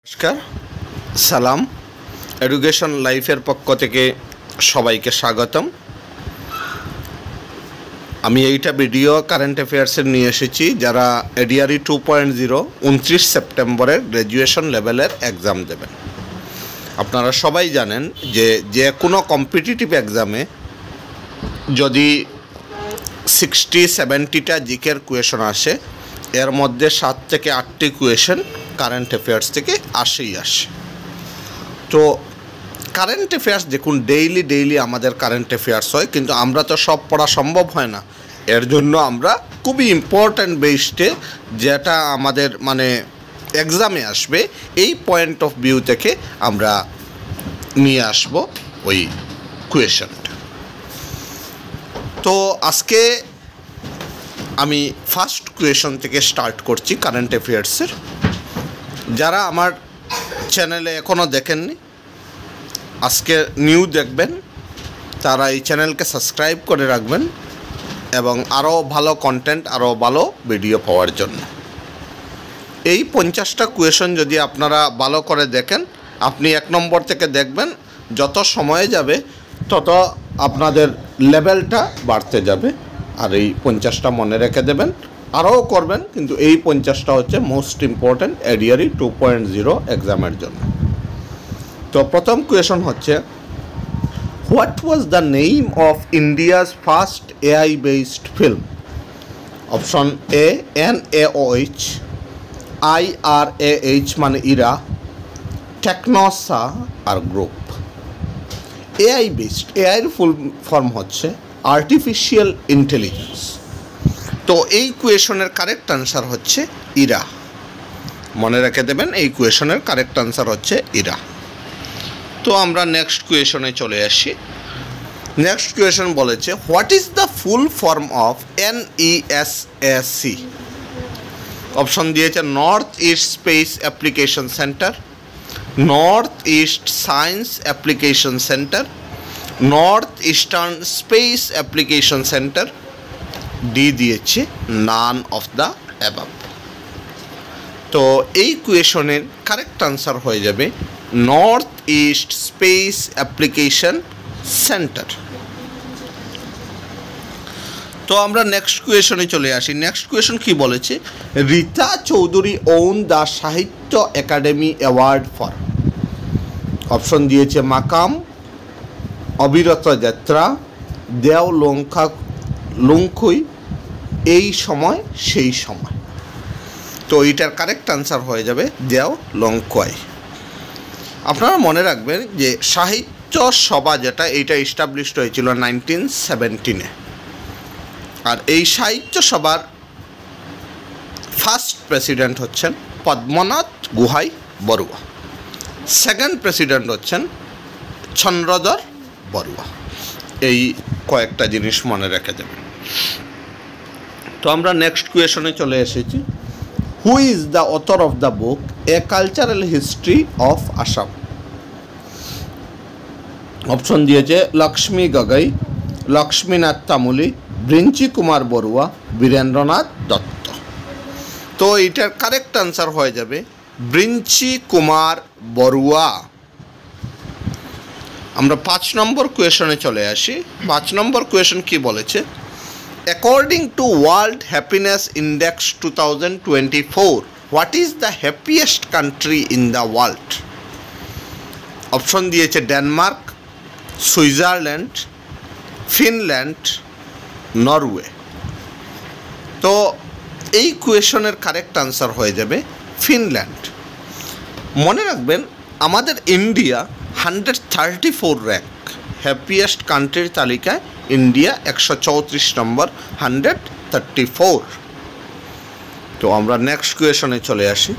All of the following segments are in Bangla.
নমস্কার, সালাম। এডুকেশন লাইফের পক্ষ থেকে সবাইকে স্বাগতম। আমি এইটা ভিডিও কারেন্ট অ্যাফেয়ার্সের নিয়ে এসেছি যারা এডিআরই 2.0 29 সেপ্টেম্বরের গ্র্যাজুয়েশন লেভেলের এক্সাম দেবেন। আপনারা সবাই জানেন যে কোনো কম্পিটিটিভ এক্সামে যদি 60-70টা জিকের কোয়েশন আসে, এর মধ্যে 7 থেকে 8টি কোয়েশন কারেন্ট অ্যাফেয়ার্স থেকে আসে। তো কারেন্ট অ্যাফেয়ার্স দেখুন, ডেইলি আমাদের কারেন্ট অ্যাফেয়ার্স হয়, কিন্তু আমরা তো সব পড়া সম্ভব হয় না। এর জন্য আমরা খুবই ইম্পর্ট্যান্ট বেসডে যেটা আমাদের এক্সামে আসবে এই পয়েন্ট অফ ভিউ থেকে আমরা নিয়ে আসব ওই কোয়েশনটা। তো আজকে আমি ফার্স্ট কোয়েশন থেকে স্টার্ট করছি কারেন্ট অ্যাফেয়ার্সের। যারা আমার চ্যানেলে এখনও দেখেননি, আজকে নিউ দেখবেন, তারা এই চ্যানেলকে সাবস্ক্রাইব করে রাখবেন এবং আরও ভালো কন্টেন্ট, আরও ভালো ভিডিও পাওয়ার জন্য। এই 50টা কোয়েশন যদি আপনারা ভালো করে দেখেন, আপনি 1 নম্বর থেকে দেখবেন, যত সময় যাবে তত আপনাদের লেভেলটা বাড়তে যাবে। আর এই 50টা মনে রেখে দেবেন, আরও করবেন, কিন্তু এই 50টা হচ্ছে মোস্ট ইম্পর্ট্যান্ট এডিআরই 2.0 এক্সামের জন্য। তো প্রথম কোয়েশন হচ্ছে, what was the name of India's first AI based film? Option A NAOH, IRAH মানে ইরা, টেকনোসা আর গ্রুপ। এআই বেসড, এআইয়ের ফুল ফর্ম হচ্ছে আর্টিফিশিয়াল ইন্টেলিজেন্স। তো এই কোয়েশনের কারেক্ট আনসার হচ্ছে ইরা। মনে রেখে দেবেন, এই কোয়েশনের কারেক্ট আনসার হচ্ছে ইরা। তো আমরা নেক্সট কোয়েশনে চলে আসি। নেক্সট কোয়েশন বলেছে, what is the full form of NESAC? Option দিয়েছে North East space application centre, North East science application centre, North Eastern space application centre, D দিয়েছে নান অফ দ্য অ্যাবাভ। তো এই কোয়েশনের কারেক্ট আনসার হয়ে যাবে north East space application centre. তো আমরা নেক্সট কোয়েশনে চলে আসি। নেক্সট কোয়েশন কি বলেছে, রীতা চৌধুরী ওন দ্য সাহিত্য একাডেমি অ্যাওয়ার্ড ফর? অপশন দিয়েছে মাকাম, অবিরত যাত্রা, দেও লুংখুই, এই সময় সেই সময়। তো এইটার কারেক্ট আনসার হয়ে যাবে দেও লংখুই। আপনারা মনে রাখবেন যে সাহিত্য সভা যেটা, এইটা এস্টাবলিশড হয়েছিল 1917-এ। আর এই সাহিত্য সভার ফার্স্ট প্রেসিডেন্ট হচ্ছেন পদ্মনাথ গোহাই বড়ুয়া, সেকেন্ড প্রেসিডেন্ট হচ্ছেন চন্দ্রধর বড়ুয়া। এই কয়েকটা জিনিস মনে রেখে দেবেন। তো আমরা নেক্সট কোয়েশনে চলে এসেছি। Who is the author of the book a cultural history of Assam? Option দিয়েছে লক্ষ্মী গগৈ, লক্ষ্মীনাথ তামুলি, বৃঞ্চি কুমার বড়ুয়া, বীরেন্দ্রনাথ দত্ত। তো এইটার কারেক্ট আনসার হয়ে যাবে বৃঞ্চি কুমার বড়ুয়া। আমরা 5 নম্বর কোয়েশনে চলে আসি। 5 নম্বর কোয়েশন কি বলেছে, according to world happiness index 2024, what is the happiest country in the world? Option দিয়েছে ডেনমার্ক, সুইজারল্যান্ড, ফিনল্যান্ড, নরওয়ে। তো এই কোয়েশনের কারেক্ট আনসার হয়ে যাবে ফিনল্যান্ড। মনে রাখবেন, আমাদের ইন্ডিয়া 134 র্যাঙ্ক, হ্যাপিয়েস্ট কান্ট্রির তালিকায় ইন্ডিয়া 134 নম্বর, 134। তো আমরা নেক্সট কোয়েশনে চলে আসি।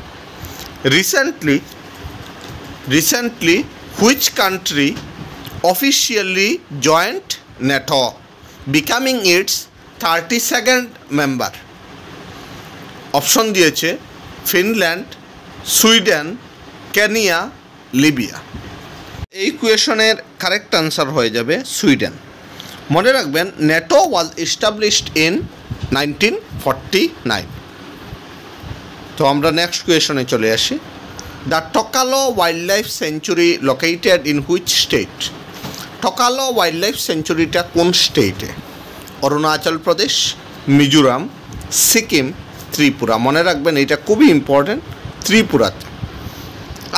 Recently which country officially joined NATO, becoming its 32nd member? Option দিয়েছে ফিনল্যান্ড, সুইডেন, কেনিয়া, লিবিয়া। এই কোয়েশনের কারেক্ট আনসার হয়ে যাবে সুইডেন। মনে রাখবেন, নেটো ওয়াজ এস্টাবলিশড ইন 1949। তো আমরা নেক্সট কোয়েশনে চলে আসি। The Takalo wildlife sanctuary located in which state? Takalo wildlife সেঞ্চুরিটা কোন স্টেটে? অরুণাচল প্রদেশ, মিজোরাম, সিকিম, ত্রিপুরা। মনে রাখবেন এটা খুবই ইম্পর্টেন্ট, ত্রিপুরাতে।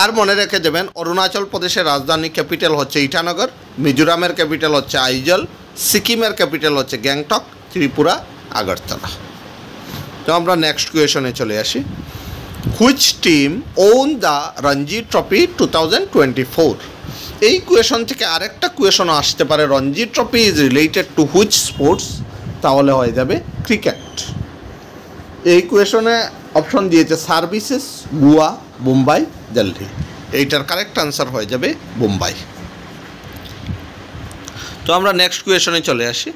আর মনে রেখে দেবেন অরুণাচল প্রদেশের রাজধানী ক্যাপিটাল হচ্ছে ইটানগর, মিজোরামের ক্যাপিটাল হচ্ছে আইজল, সিকিমের ক্যাপিটাল হচ্ছে গ্যাংটক, ত্রিপুরা আগরতলা। তো আমরা নেক্সট কোয়েশনে চলে আসি। Which team won the Ranji trophy 2024? এই কোয়েশন থেকে আরেকটা কোয়েশনও আসতে পারে, Ranji trophy is related to which sports? তাহলে হয়ে যাবে ক্রিকেট। এই কোয়েশনে অপশন দিয়েছে সার্ভিসেস, গোয়া, মুম্বাই, দিল্লি। এইটার কারেক্ট আনসার হয়ে যাবে মুম্বাই। তো আমরা নেক্সট কোয়েশনে চলে আসি।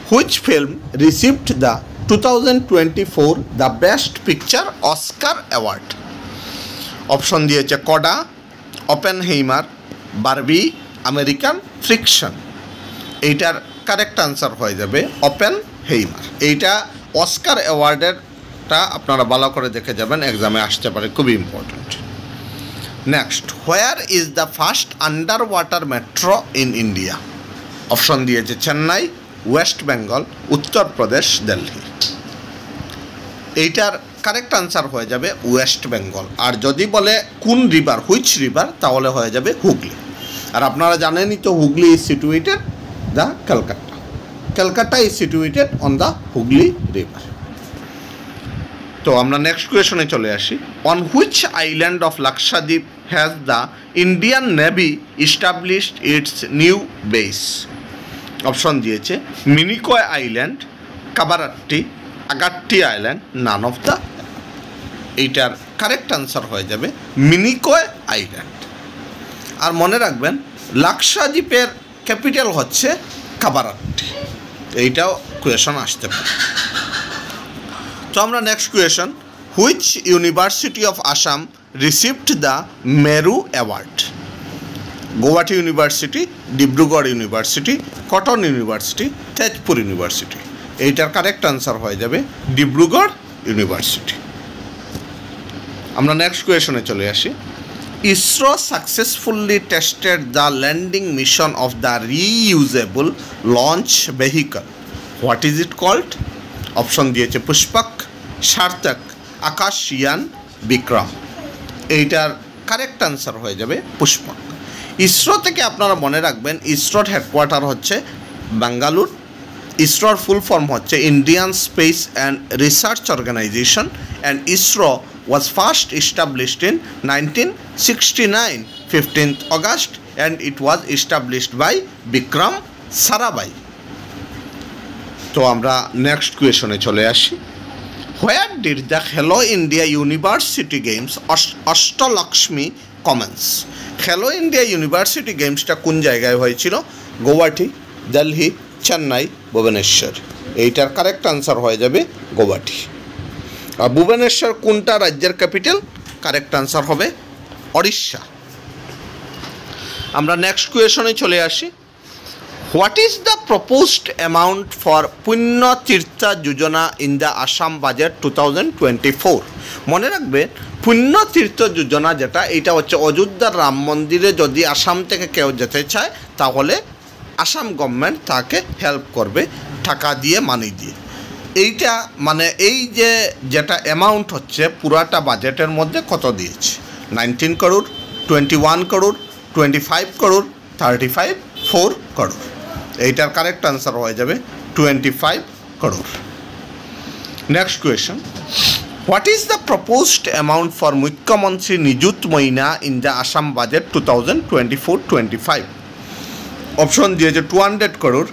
Which film received the 2024 the best picture Oscar award? Option দিয়েছে CODA, Oppenheimer, Barbie, American Fiction. এইটার কারেক্ট আনসার হয়ে যাবে ওপেনহেইমার। এইটা অস্কার অ্যাওয়ার্ডেরটা আপনারা ভালো করে দেখে যাবেন, এক্সামে আসতে পারে, খুবই important. Next, where is the first under water metro in India? Option দিয়েছে চেন্নাই, ওয়েস্ট বেঙ্গল, উত্তরপ্রদেশ, দিল্লি। এইটার কারেক্ট আনসার হয়ে যাবে ওয়েস্ট বেঙ্গল। আর যদি বলে কোন রিভার, হুইচ রিভার, তাহলে হয়ে যাবে হুগলি। আর আপনারা জানেনই তো Hooghly is situated the Calcutta. Calcutta is situated on the Hooghly river. তো আমরা নেক্সট কোয়েশনে চলে আসি। On which island of Lakshadweep has the Indian navy established its new base? Option দিয়েছে Minicoy island, Kavaratti, Agatti island, none of the. এইটার কারেক্ট আনসার হয়ে যাবে মিনিকয় আইল্যান্ড। আর মনে রাখবেন লাক্ষাদ্বীপের ক্যাপিটাল হচ্ছে কাবারাট্টি। এইটাও কোয়েশন আসতে পারে। তো আমরা next question, which university of Assam received the Meru award? Guwahati university, Dibrugarh university, Cotton university, Tezpur university. এইটার কারেক্ট আনসার হয়ে যাবে ডিব্রুগড় ইউনিভার্সিটি। আমরা নেক্সট কোয়েশনে চলে আসি। ISRO successfully tested the landing mission of the reusable launch vehicle. What is it called? Option দিয়েছে পুষ্পক, সার্থক, আকাশয়ান, বিক্রম। এইটার কারেক্ট আনসার হয়ে যাবে পুষ্পক। ইসরো থেকে আপনারা মনে রাখবেন ইসরোর হেডকোয়ার্টার হচ্ছে বেঙ্গালুরু। ইসরোর ফুল ফর্ম হচ্ছে Indian Space and Research Organisation, and ISRO was first established in 1969, 15th August, and it was established by Bikram Sarabhai. তো আমরা নেক্সট কোয়েশনে চলে আসি। হোয়ার ডিড দ্য খেলো India university games Ashtalakshmi commence? খেলো ইন্ডিয়া ইউনিভার্সিটি গেমসটা কোন জায়গায় হয়েছিল? গুয়াহাটি, দিল্লি, চেন্নাই, ভুবনেশ্বর। এইটার কারেক্ট আনসার হয়ে যাবে গুয়াহাটি। আর ভুবনেশ্বর কোনটা রাজ্যের ক্যাপিটাল? কারেক্ট আনসার হবে ওড়িশা। আমরা নেক্সট কোয়েশনে চলে আসি। What is the proposed amount for পুণ্য তীর্থ যোজনা ইন দ্য আসাম বাজেট 2024? মনে রাখবে পুণ্য তীর্থ যোজনা যেটা, এটা হচ্ছে অযোধ্যার রাম মন্দিরে যদি আসাম থেকে কেউ যেতে চায় তাহলে আসাম গভর্নমেন্ট তাকে হেল্প করবে টাকা দিয়ে, মানি দিয়ে। এইটা মানে এই যে যেটা অ্যামাউন্ট হচ্ছে পুরাটা বাজেটের মধ্যে কত দিয়েছে? 19 করোড়, 21 করোড়, 25 করোড়, 4 করোড়। এইটার কারেক্ট আনসার হয়ে যাবে 25 crore. Next question, what is the proposed amount for মুখ্যমন্ত্রী নিযুত মইনা in the Assam budget 2024-25? Option দিয়েছে 200 করোড়,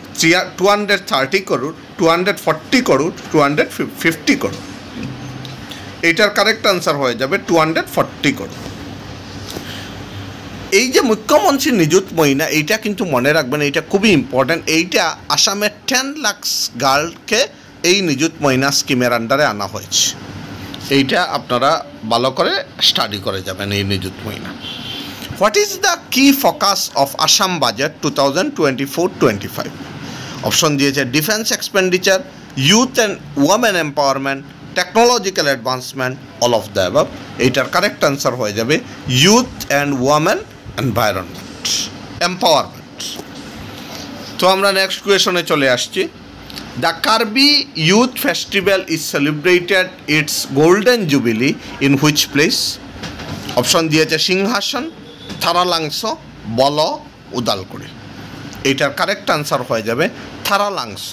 230 করোড়, 240 করোড়, 250 করোড়। এইটার কারেক্ট আনসার হয়ে যাবে 240 করোড়। এই যে মুখ্যমন্ত্রী নিযুত মইনা, এইটা কিন্তু মনে রাখবেন, এইটা খুবই ইম্পর্ট্যান্ট। এইটা আসামের 10 লাখ গার্লকে এই নিযুত মইনা স্কিমের আন্ডারে আনা হয়েছে। এইটা আপনারা ভালো করে স্টাডি করে যাবেন এই নিযুত মইনা। What is the key focus of Assam budget 2024-25? Option দিয়েছে defence expenditure, youth and women empowerment, technological advancement, all of the above. এইটার কারেক্ট আনসার হয়ে যাবে youth and women environment, empowerment. তো আমরা নেক্সট কোয়েশনে চলে আসছি। The Karbi youth festival is celebrated its golden jubilee in which place? Option দিয়েছে সিংহাসন, থারালাংস, বল, উদালগুড়ি। এইটার কারেক্ট আনসার হয়ে যাবে থারালাংস।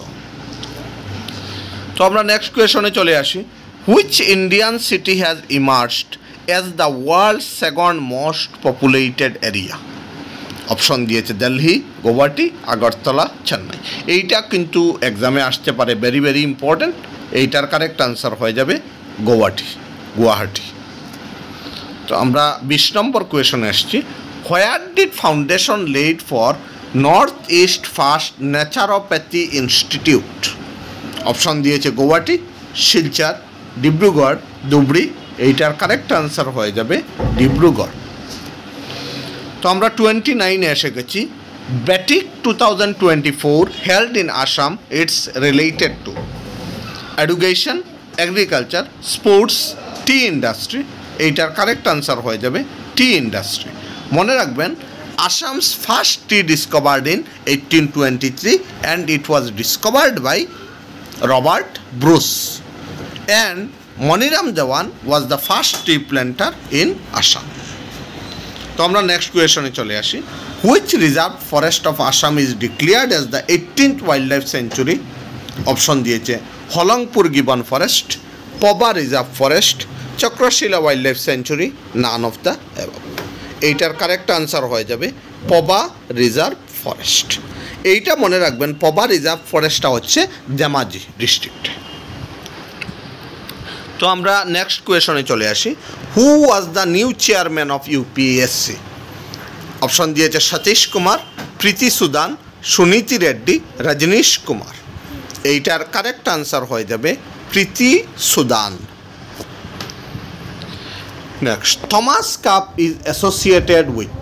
তো আমরা নেক্সট কোয়েশনে চলে আসি। Which Indian city has emerged as the world second most populated area? Option দিয়েছে দিল্লি, গুয়াহাটি, আগরতলা, চেন্নাই। এইটা কিন্তু এক্সামে আসতে পারে, ভেরি ভেরি ইম্পর্ট্যান্ট। এইটার কারেক্ট আনসার হয়ে যাবে গুয়াহাটি। তো আমরা 20 নম্বর কোয়েশনে আসছি। Where did foundation laid for North East first naturopathy institute? Option দিয়েছে গুয়াহাটি, শিলচর, ডিব্রুগড়, ধুবড়ি। এইটার কারেক্ট আনসার হয়ে যাবে ডিব্রুগড়। তো আমরা 29-এ এসে গেছি। ব্যাটিক 2024 held in Assam, it's related to education, agriculture, sports, tea industry. এইটার কারেক্ট আনসার হয়ে যাবে টি ইন্ডাস্ট্রি। মনে রাখবেন, Assam's first tea discovered in 1823 and it was discovered by Robert Bruce, and Maniram Dewan was the first tea planter in Assam. তো আমরা নেক্সট কোয়েশনে চলে আসি। Which reserve forest of Assam is declared as the 18th wildlife sanctuary? Option দিয়েছে হলংপুর gibbon forest, Pobha reserve forest, Chakrashila wildlife sanctuary, none of the above. এইটার কারেক্ট আনসার হয়ে যাবে পবা রিজার্ভ ফরেস্ট। এইটা মনে রাখবেন, পবা রিজার্ভ ফরেস্টটা হচ্ছে ধেমাজি ডিস্ট্রিক্টে। তো আমরা নেক্সট কোয়েশনে চলে আসি। Who was the new chairman of UPSC? Option দিয়েছে সতীশ কুমার, প্রীতি সুদান, সুনীতি রেড্ডি, রজনীশ কুমার। এইটার কারেক্ট আনসার হয়ে যাবে Preeti Sudan. Next, Thomas cup is associated with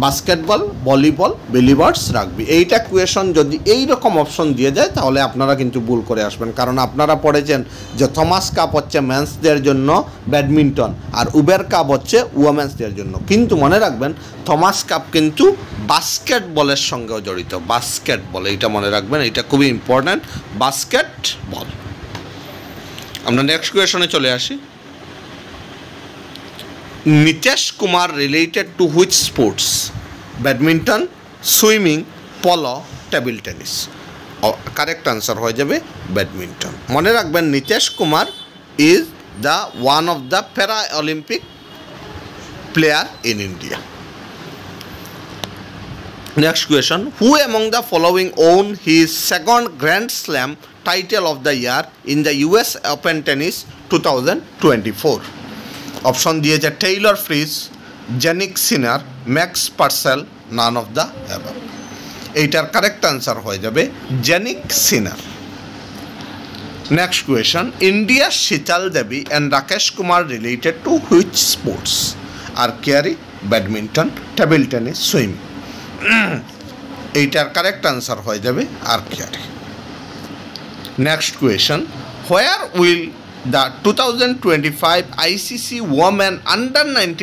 basketball, volleyball, believers, rugby. এইটা কোয়েশন যদি এইরকম অপশন দিয়ে যায় তাহলে আপনারা কিন্তু ভুল করে আসবেন, কারণ আপনারা পড়েছেন যে থমাস কাপ হচ্ছে মেন্সদের জন্য ব্যাডমিন্টন আর উবের কাপ হচ্ছে উইমেন্সদের জন্য। কিন্তু মনে রাখবেন, থমাস কাপ কিন্তু বাস্কেটবলের সঙ্গেও জড়িত। বাস্কেটবল, এইটা মনে রাখবেন, এইটা খুবই ইম্পর্ট্যান্ট, বাস্কেটবল। আমরা নেক্সট কোয়েশনে চলে আসি। Nitish Kumar related to which sports? Badminton, swimming, polo, table tennis. Correct answer হয়ে যাবে ব্যাডমিন্টন। মনে রাখবেন, Nitish Kumar is the one of the para Olympic player in India. Next question, who among the following won his second grand slam title of the year in the US Open tennis 2024? Option দিয়েছে Taylor Fritz, Jannik Sinner, Max parcel, naan of the above. এইটার কারেক্ট আনসার হয়ে যাবে Jannik Sinner. Next question, India Sheetal Devi and Rakesh Kumar related to which sports? Archery, badminton, table tennis, swimming. এইটার কারেক্ট আনসার হয়ে যাবে archery. Next question, where will the 2025 ICC Women Under-19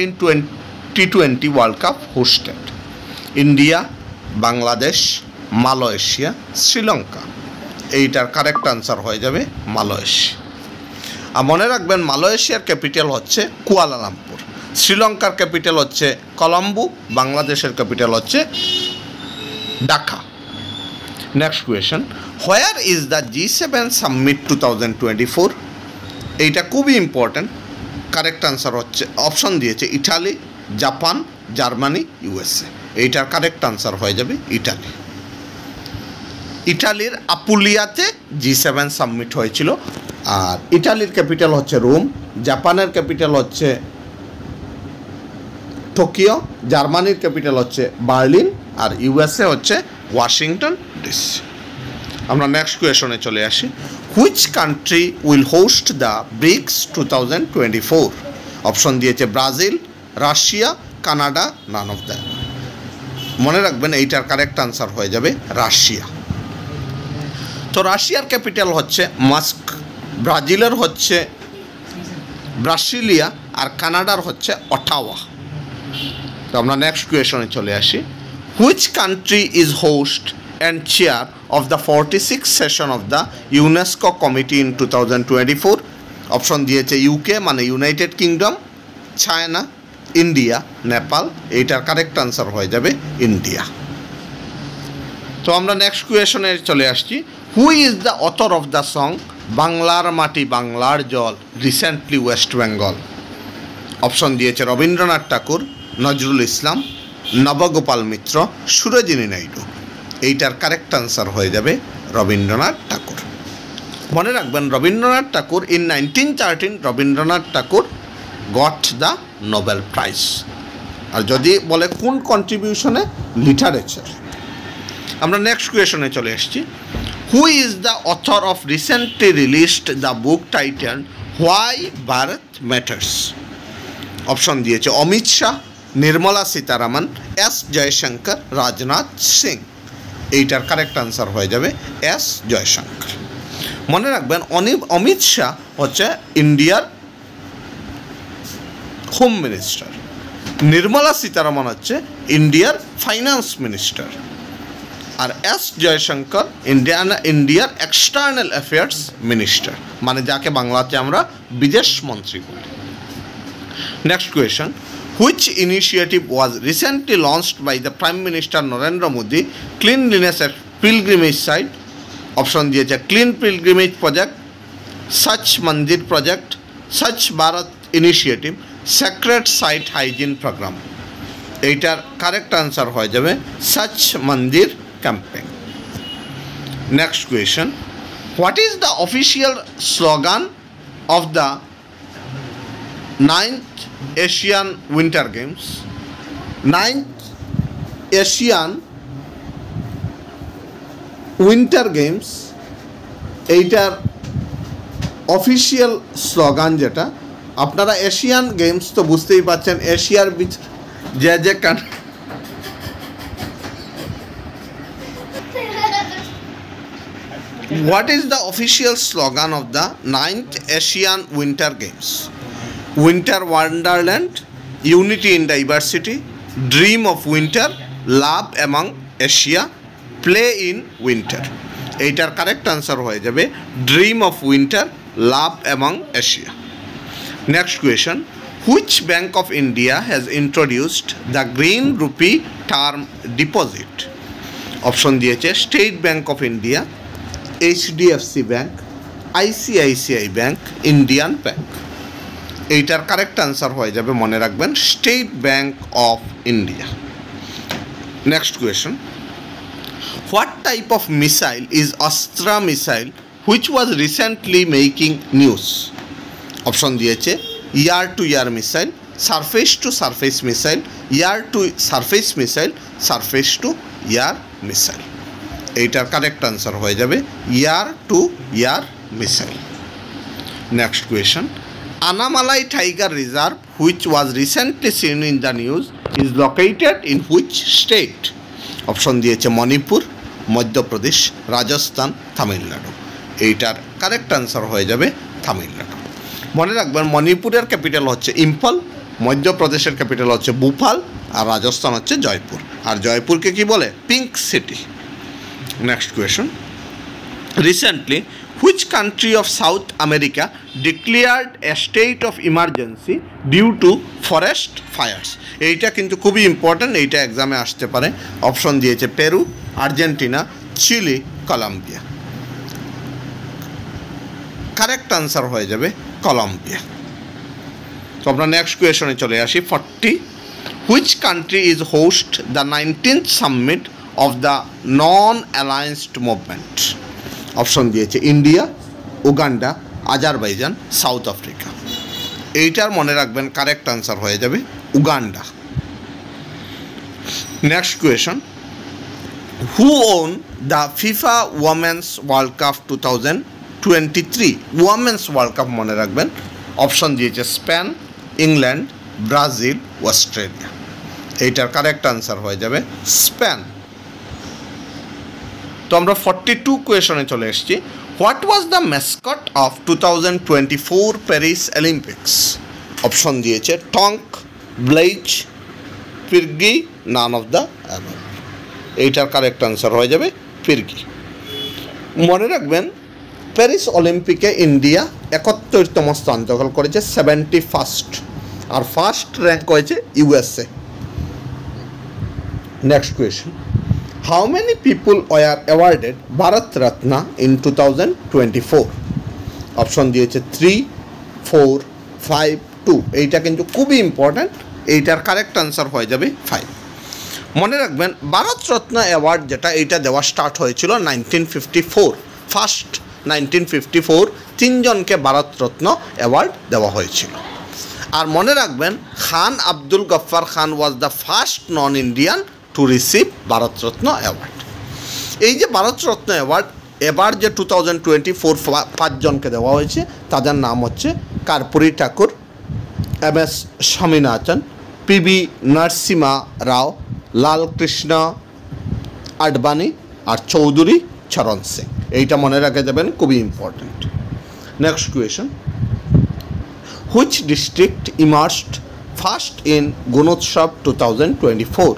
T20 World Cup hosted? India, Bangladesh, Malaysia, Sri Lanka. এইটার কারেক্ট আনসার হয়ে যাবে মালয়েশিয়া। আর মনে রাখবেন, মালয়েশিয়ার ক্যাপিটাল হচ্ছে কুয়ালালামপুর, শ্রীলঙ্কার ক্যাপিটাল হচ্ছে কলম্বো, বাংলাদেশের ক্যাপিটাল হচ্ছে Dhaka. Next question, where is the G7 summit 2024? এইটা খুবই ইম্পর্ট্যান্ট। কারেক্ট আনসার হচ্ছে, অপশন দিয়েছে ইটালি, জাপান, জার্মানি, USA। এইটার কারেক্ট আনসার হয়ে যাবে ইটালি। ইটালির আপুলিয়াতে G7 সামিট হয়েছিল। আর ইটালির ক্যাপিটাল হচ্ছে রোম, জাপানের ক্যাপিটাল হচ্ছে টোকিও, জার্মানির ক্যাপিটাল হচ্ছে বার্লিন, আর USA হচ্ছে ওয়াশিংটন ডিসি। আমরা নেক্সট কোয়েশনে চলে আসি। Which country will host the BRICS 2024? Option দিয়েছে Brazil, Russia, Canada, none of the. মনে রাখবেন, এইটার কারেক্ট আনসার হয়ে যাবে রাশিয়া। তো রাশিয়ার ক্যাপিটাল হচ্ছে ব্রাজিলের হচ্ছে ব্রাসিলিয়া, আর কানাডার হচ্ছে অটাওয়া। তো আমরা নেক্সট কোয়েশনে চলে আসি। Which country is host and chair of the 46th session of the UNESCO committee in 2024? Option দিয়েছে ইউকে মানে United kingdom, China, India, Nepal. এইটার কারেক্ট আনসার হয়ে যাবে ইন্ডিয়া। তো আমরা নেক্সট কোয়েশনে চলে আসছি। Who is the author of the song বাংলার মাটি বাংলার জল রিসেন্টলি ওয়েস্ট বেঙ্গল? অপশন দিয়েছে রবীন্দ্রনাথ ঠাকুর, নজরুল ইসলাম, নবগোপাল মিত্র, সুরজিনী নাইডু। এইটার কারেক্ট আনসার হয়ে যাবে রবীন্দ্রনাথ ঠাকুর। মনে রাখবেন Rabindranath Thakur in 1913 Rabindranath Thakur got the Nobel prize. আর যদি বলে কোন কন্ট্রিবিউশনে, লিটারেচার। আমরা নেক্সট কোয়েশনে চলে এসেছি। Who is the author of recently released the book title why Bharat matters? Option দিয়েছে অমিত শাহ, নির্মলা সীতারামন, এস জয়শঙ্কর, রাজনাথ সিং। এইটার কারেক্ট আনসার হয়ে যাবে এস জয়শঙ্কর। মনে রাখবেন অমিত শাহ হচ্ছে ইন্ডিয়ার হোম মিনিস্টার, নির্মলা সীতারামন হচ্ছে ইন্ডিয়ার ফাইন্যান্স মিনিস্টার, আর এস জয়শঙ্কর ইন্ডিয়ার এক্সটার্নাল অ্যাফেয়ার্স মিনিস্টার, মানে যাকে বাংলাতে আমরা বিদেশ মন্ত্রী বলি। Next question. Which initiative was recently launched by the prime minister Narendra Modi cleanliness at pilgrimage site? Option দিয়েছে ক্লিন পিলগ্রিমেজ প্রজেক্ট, স্বচ্ছ মন্দির প্রজেক্ট, স্বচ্ছ Bharat initiative, secret site hygiene programme. এইটার কারেক্ট আনসার হয়ে যাবে স্বচ্ছ মন্দির campaign. Next question. What is the official slogan of the 9th Asian winter games? 9th Asian winter games এইটার অফিসিয়াল স্লোগান যেটা, আপনারা এশিয়ান গেমস তো বুঝতেই পারছেন, এশিয়ার যে What is the official slogan of the 9th Asian Winter Games? Winter Wonderland, Unity in Diversity, Dream of Winter, Love Among Asia, Play in Winter. এইটার কারেক্ট আনসার হয়ে যাবে Dream of Winter, Love Among Asia. Next question. Which Bank of India has introduced the Green Rupee term deposit? Option দিয়েছে State Bank of India, HDFC bank, ICICI bank, Indian bank. এইটার কারেক্ট আনসার হয়ে যাবে, মনে রাখবেন, State Bank of India. Next question. What type of missile is Astra missile which was recently making news? Option দিয়েছে air to air missile, surface to surface missile, air to surface missile, surface to air missile. এইটার কারেক্ট আনসার হয়ে যাবে air to air missile. Next question. আনামালাই tiger reserve which was recently seen in the news is located in which state? Option দিয়েছে মণিপুর, মধ্যপ্রদেশ, রাজস্থান, তামিলনাড়ু। এইটার কারেক্ট আনসার হয়ে যাবে তামিলনাড়ু। মনে রাখবেন মণিপুরের ক্যাপিটাল হচ্ছে ইম্ফল, মধ্যপ্রদেশের ক্যাপিটাল হচ্ছে ভোপাল, আর রাজস্থান হচ্ছে জয়পুর। আর জয়পুরকে কি বলে? Pink city. Next question. Recently which country of South America declared a state of emergency due to forest fires? এইটা কিন্তু খুবই ইম্পর্ট্যান্ট, এইটা এক্সামে আসতে পারে। অপশন দিয়েছে Peru, Argentina, Chile, Colombia. Correct answer হয়ে যাবে কলম্বিয়া। তো আমরা নেক্সট কোয়েশনে চলে আসি। 40. Which country is host the 19th summit of the non aligned movement? Option দিয়েছে India, Uganda, Azerbaijan, South Africa. এইটার মনে রাখবেন কারেক্ট আনসার হয়ে যাবে Uganda. Next question. Who won the FIFA women's world cup 2023? Women's world cup মনে রাখবেন, অপশন দিয়েছে স্পেন, ইংল্যান্ড, ব্রাজিল, অস্ট্রেলিয়া। এইটার কারেক্ট আনসার হয়ে যাবে স্পেন। তো আমরা 42 কোয়েশনে চলে এসেছি। What was the mascot of 2024 Paris Olympics? Option দিয়েছে Tonk, Blaze, Phryge, none of the above. এইটার কারেক্ট আনসার হয়ে যাবে পিরগি। মনে রাখবেন প্যারিস অলিম্পিকে ইন্ডিয়া 71তম স্থান দখল করেছে, 71st, আর ফার্স্ট র্যাঙ্ক হয়েছে USA. Next question, how many people were awarded Bharat Ratna in 2024? Option দিয়েছে 3, 4, 5, 2। এইটা কিন্তু খুবই ইম্পর্ট্যান্ট, এইটার কারেক্ট আনসার হয়ে যাবে 5। মনে রাখবেন ভারত রত্ন অ্যাওয়ার্ড যেটা, এইটা দেওয়া স্টার্ট হয়েছিল 1954। ফার্স্ট 1954 তিনজনকে ভারত রত্ন অ্যাওয়ার্ড দেওয়া হয়েছিল। আর মনে রাখবেন Khan Abdul Ghaffar Khan was the first non Indian to receive Bharat Ratna award. এই যে ভারত রত্ন অ্যাওয়ার্ড এবার যে 2024 পাঁচজনকে দেওয়া হয়েছে, তাদের নাম হচ্ছে কর্পূরী ঠাকুর, MS স্বামীনাথন, PB নরসিমা রাও, লালকৃষ্ণ আডবাণী আর চৌধুরী চরণ সিং। এইটা মনে রাখে যাবেন, খুবই important. Next question, which district emerged first in Gunotsav 2024?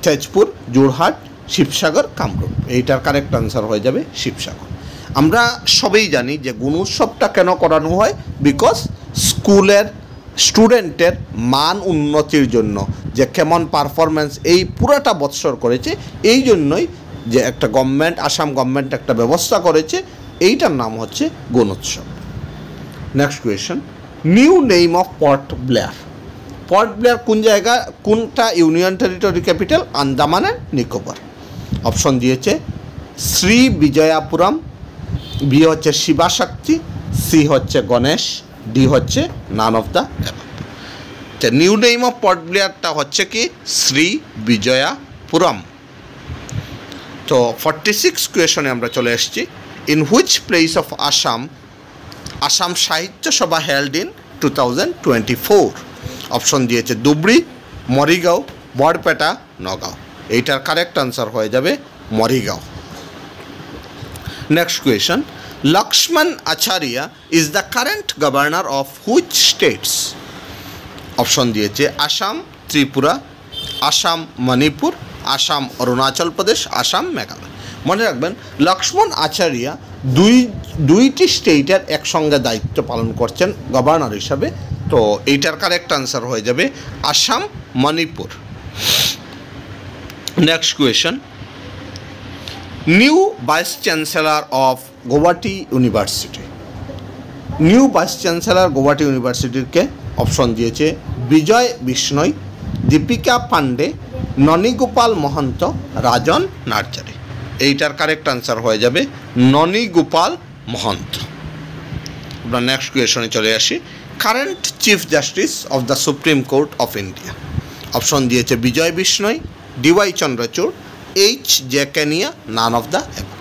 Tezpur, Jorhat, Sivasagar, Kamrup. এইটার কারেক্ট আনসার হয়ে যাবে শিবসাগর। আমরা সবাই জানি যে গুণোৎসবটা কেন করানো হয়, বিকজ স্কুলের স্টুডেন্টের মান উন্নতির জন্য, যে কেমন পারফরমেন্স এই পুরোটা বৎসর করেছে, এই জন্যই যে একটা গভর্নমেন্ট, আসাম গভর্নমেন্ট একটা ব্যবস্থা করেছে, এইটার নাম হচ্ছে Gunotsav. Next question, new name of Port Blair. Port Blair কোন জায়গা, কোনটা union territory capital? Andaman and Nicobar. Option দিয়েছে শ্রী বিজয়াপুরম, বি হচ্ছে শিবাশক্তি, সি হচ্ছে গণেশ, ডি হচ্ছে নান অফ দ্য অ্যাবভ। তো নিউ নেম অফ পোর্ট ব্লেয়ারটা হচ্ছে কি শ্রী বিজয়াপুরম। তো 46 কোয়েশনে আমরা চলে এসেছি। In which place of Assam Assam সাহিত্য সভা হেল্ড ইন 2024? অপশন দিয়েছে ধুবড়ি, মরিগাঁও, বরপেটা, নগাঁও। এইটার কারেক্ট আনসার হয়ে যাবে Morigaon. Next question, Lakshman Acharya is the current governor of which states? Option দিয়েছে আসাম, ত্রিপুরা, আসাম মণিপুর, আসাম অরুণাচল প্রদেশ, আসাম মেঘালয়। মনে রাখবেন লক্ষ্মণ আচার্য দুইটি স্টেটের একসঙ্গে দায়িত্ব পালন করছেন গভর্নর হিসাবে। তো এইটার কারেক্ট আনসার হয়ে যাবে Assam Manipur. Next question, new vice chancellor of Guwahati university. New vice chancellor Guwahati ইউনিভার্সিটিকে অপশন দিয়েছে বিজয় বিষ্ণই, দীপিকা পান্ডে, ননীগোপাল মহন্ত, রাজন নার্জারি। এইটার কারেক্ট আনসার হয়ে যাবে ননীগোপাল মহন্ত। আমরা নেক্সট কোয়েশনে চলে আসি। Current chief justice of the supreme court of India. Option দিয়েছে Vijay Bishnoi, DY Chandrachud, H.J. Kania, none of the above.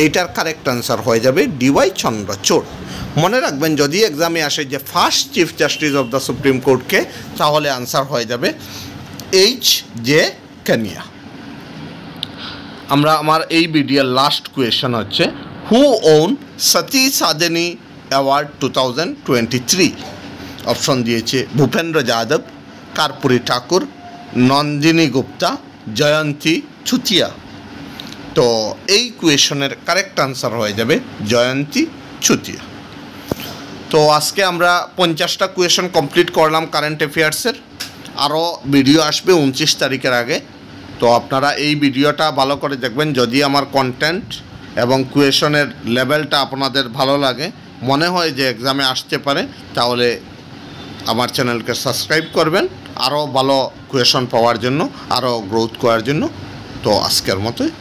এইটার কারেক্ট আনসার হয়ে যাবে DY চন্দ্রচূড়। মনে রাখবেন যদি এক্সামে আসে যে first chief justice of the supreme কোর্টকে, তাহলে আনসার হয়ে যাবে H.J. কেনিয়া। আমার এই ভিডিওর লাস্ট কোয়েশন হচ্ছে who won Sati Sadhani award 2023? Option দিয়েছে ভূপেন্দ্র যাদব, কর্পূরী ঠাকুর, নন্দিনী গুপ্তা, জয়ন্তী চুতিয়া। তো এই কোয়েশনের কারেক্ট আনসার হয়ে যাবে জয়ন্তী চুতিয়া। তো আজকে আমরা 50টা কোয়েশন কমপ্লিট করলাম কারেন্ট অ্যাফেয়ার্সের। আরও ভিডিও আসবে 29 তারিখের আগে। তো আপনারা এই ভিডিওটা ভালো করে দেখবেন। যদি আমার কন্টেন্ট এবং কোয়েশনের লেভেলটা আপনাদের ভালো লাগে, মনে হয় যে এক্সামে আসতে পারে, তাহলে আমার চ্যানেলকে সাবস্ক্রাইব করবেন আরও ভালো কোয়েশন পাওয়ার জন্য, আরও গ্রোথ করার জন্য। তো আজকের মতোই